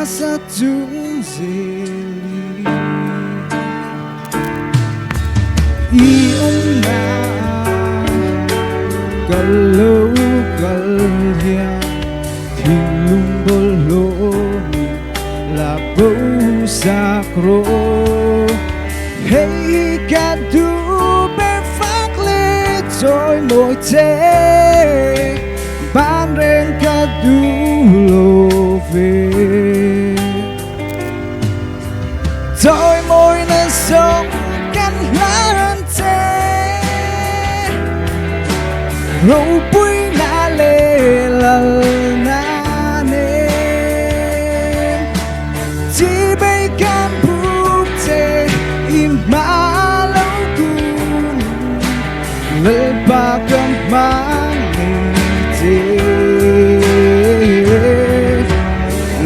sa dung zeli iong na kalau kalya hilung boloni labau sakro hey kadu be fakle trôi môi thế ban rèn kadu lô về trôi môi nó sống cánh lan thế râu bụi na lê lal na nê chỉ bay can bút thế im mà lâu cùng lê ba cầm mang thế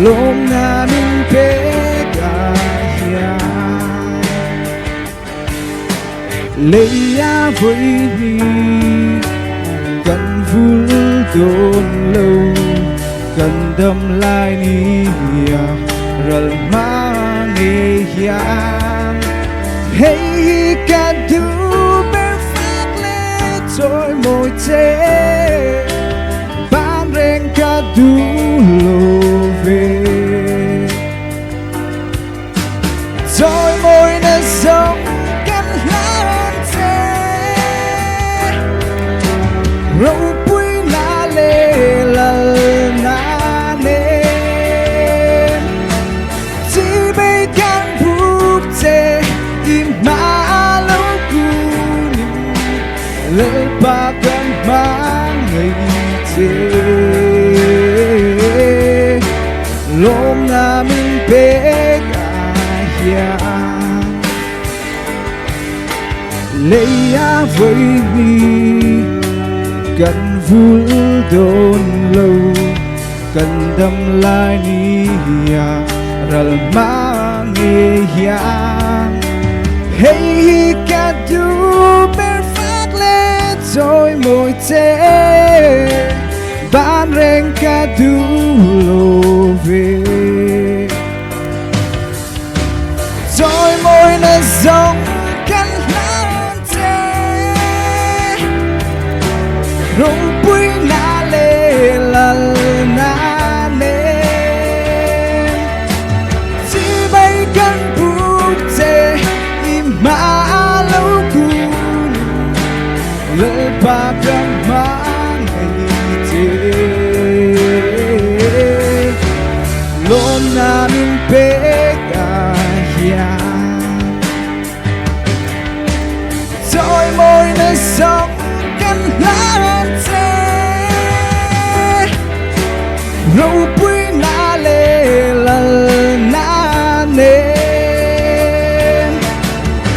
lom na min pe ya leia với đi cần vui đồn lâu cần đâm lại ni rồi mang nghe ya hey cả du bên phát lệ trôi môi thế ban rèn cả du lô về trôi môi nó sống cánh lan thế râu bụi na lê lal na nê chỉ bay can bút thế im mà lâu cùng lệ ba căn mang ngày thế lom na min pe ya leia với mi cần vui đồn lâu cần đâm lại ni rồi mang nghe ya hey cả du bên phát lệ trôi môi thế ban rèn cả du lô về trôi môi nó giống cánh lan thế râu bụi na lê lal na nê chỉ bay căn bút thế im mà lâu cùng lệ ba căn mang ngày thế lom na min pe ya trôi môi nó sống cánh lan thế râu bụi na lê lal na nê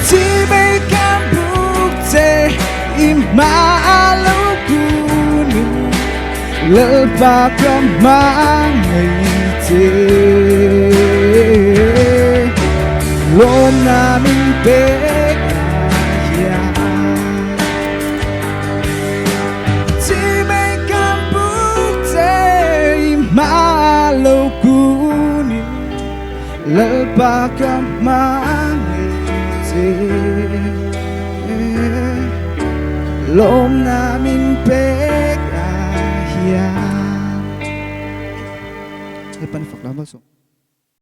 chỉ bay can bút thế im mà lâu cùng lỡ ba cầm mang ngày thế lom na min pe ya chỉ bay can bút thế mà lâu cùng lỡ ba cầm mang thế lom na min pe ya Depan fakta masuk.